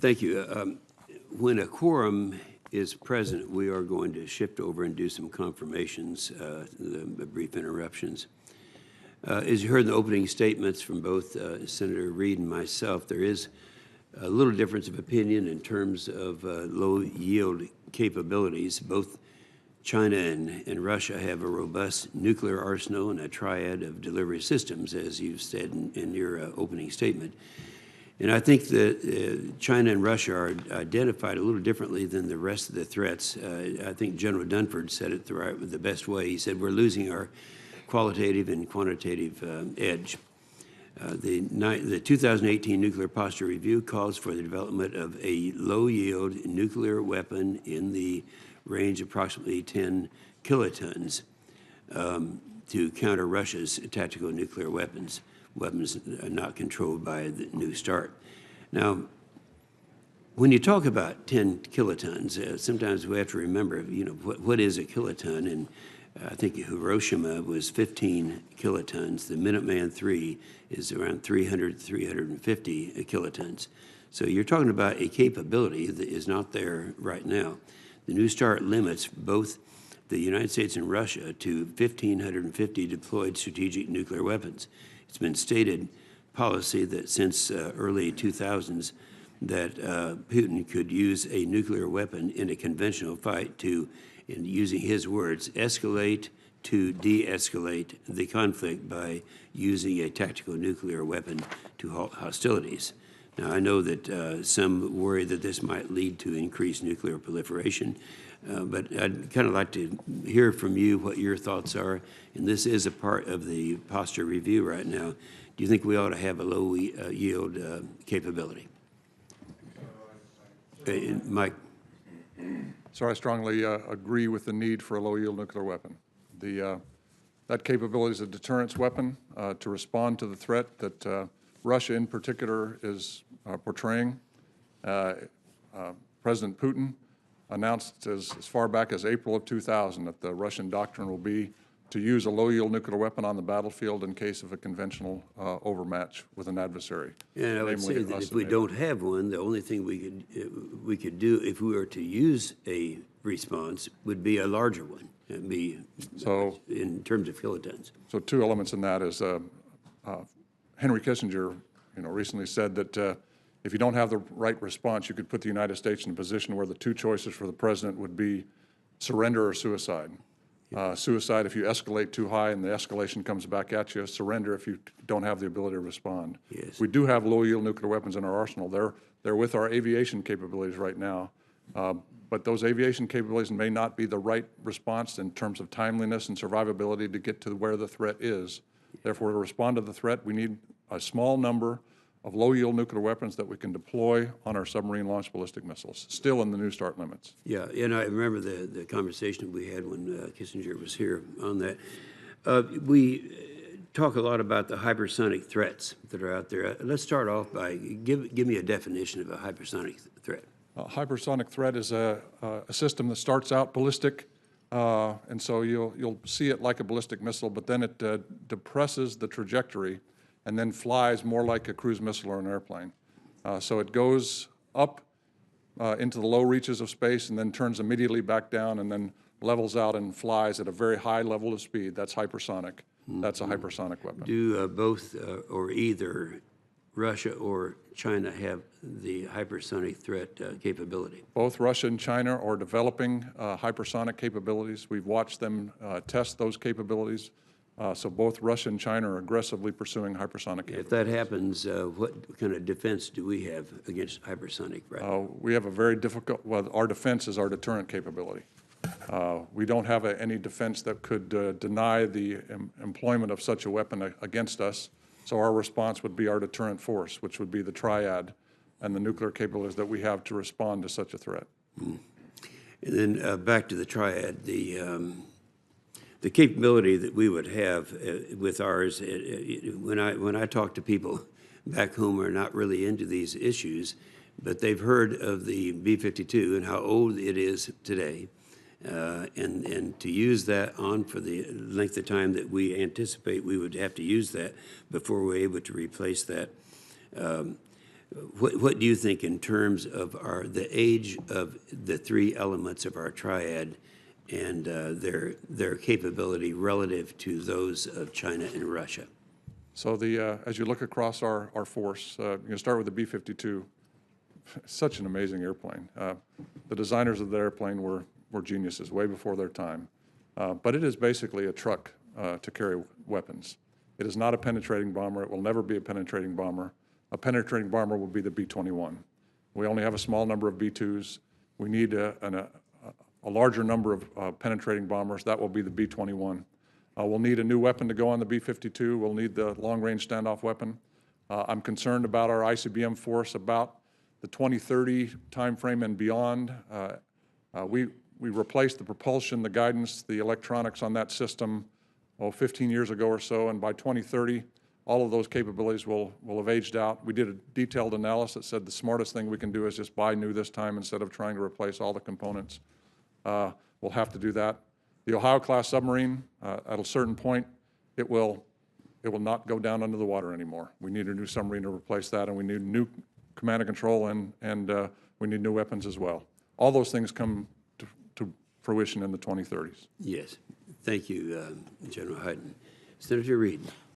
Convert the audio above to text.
Thank you. When a quorum is present, we are going to shift over and do some confirmations, the brief interruptions. As you heard in the opening statements from both Senator Reid and myself, there is a little difference of opinion in terms of low-yield capabilities. Both China and Russia have a robust nuclear arsenal and a triad of delivery systems, as you said in your opening statement. And I think that China and Russia are identified a little differently than the rest of the threats. I think General Dunford said it the best way. He said, we're losing our qualitative and quantitative edge. The 2018 Nuclear Posture Review calls for the development of a low-yield nuclear weapon in the range of approximately 10 kilotons to counter Russia's tactical nuclear weapons not controlled by the New START. Now, when you talk about 10 kilotons, sometimes we have to remember, what is a kiloton? And I think Hiroshima was 15 kilotons. The Minuteman III is around 300, 350 kilotons. So you're talking about a capability that is not there right now. The New START limits both the United States and Russia to 1,550 deployed strategic nuclear weapons. It's been stated policy that since early 2000s that Putin could use a nuclear weapon in a conventional fight to, in using his words, escalate to de-escalate the conflict by using a tactical nuclear weapon to halt hostilities. Now, I know that some worry that this might lead to increased nuclear proliferation, but I'd kind of like to hear from you what your thoughts are. And this is a part of the posture review right now. Do you think we ought to have a low-yield capability? Mike? So I strongly agree with the need for a low-yield nuclear weapon. That capability is a deterrence weapon to respond to the threat that Russia in particular is portraying. President Putin announced as far back as April of 2000 that the Russian doctrine will be to use a low-yield nuclear weapon on the battlefield in case of a conventional overmatch with an adversary. And I would say that if we don't have one, the only thing we could do if we were to use a response would be a larger one. It'd be so in terms of kilotons. So two elements in that is Henry Kissinger, recently said that if you don't have the right response, you could put the United States in a position where the two choices for the president would be surrender or suicide. Suicide if you escalate too high and the escalation comes back at you. Surrender if you don't have the ability to respond. Yes. We do have low-yield nuclear weapons in our arsenal. They're with our aviation capabilities right now. But those aviation capabilities may not be the right response in terms of timeliness and survivability to get to where the threat is. Therefore, to respond to the threat, we need a small number of low-yield nuclear weapons that we can deploy on our submarine-launched ballistic missiles, still in the New START limits. Yeah, and I remember the conversation we had when Kissinger was here on that. We talk a lot about the hypersonic threats that are out there. Let's start off by give me a definition of a hypersonic threat. A hypersonic threat is a system that starts out ballistic, and so you'll see it like a ballistic missile, but then it depresses the trajectory and then flies more like a cruise missile or an airplane. So it goes up into the low reaches of space and then turns immediately back down and then levels out and flies at a very high level of speed. That's hypersonic. That's a hypersonic weapon. Do both or either Russia or China have the hypersonic threat capability? Both Russia and China are developing hypersonic capabilities. We've watched them test those capabilities. So both Russia and China are aggressively pursuing hypersonic capabilities. If that happens, what kind of defense do we have against hypersonic? Right? We have a very difficult, well, our defense is our deterrent capability. We don't have any defense that could deny the employment of such a weapon against us. So our response would be our deterrent force, which would be the triad and the nuclear capabilities that we have to respond to such a threat. And then back to the triad, the capability that we would have with ours, when I talk to people back home who are not really into these issues, but they've heard of the B-52 and how old it is today, and to use that on for the length of time that we anticipate we would have to use that before we're able to replace that. What do you think in terms of the age of the three elements of our triad and their capability relative to those of China and Russia? So as you look across our force, you can start with the B-52. Such an amazing airplane. The designers of the airplane were geniuses way before their time. But it is basically a truck to carry weapons. It is not a penetrating bomber. It will never be a penetrating bomber. A penetrating bomber will be the B-21. We only have a small number of B-2s. We need a larger number of penetrating bombers. That will be the B-21. We'll need a new weapon to go on the B-52. We'll need the long-range standoff weapon. I'm concerned about our ICBM force about the 2030 timeframe and beyond. We replaced the propulsion, the guidance, the electronics on that system 15 years ago or so, and by 2030, all of those capabilities will have aged out. We did a detailed analysis that said the smartest thing we can do is just buy new this time instead of trying to replace all the components. We'll have to do that. The Ohio-class submarine, at a certain point, it will not go down under the water anymore. We need a new submarine to replace that, and we need new command and control, and we need new weapons as well. All those things come to fruition in the 2030s. Yes. Thank you, General Hyden. Senator Reed.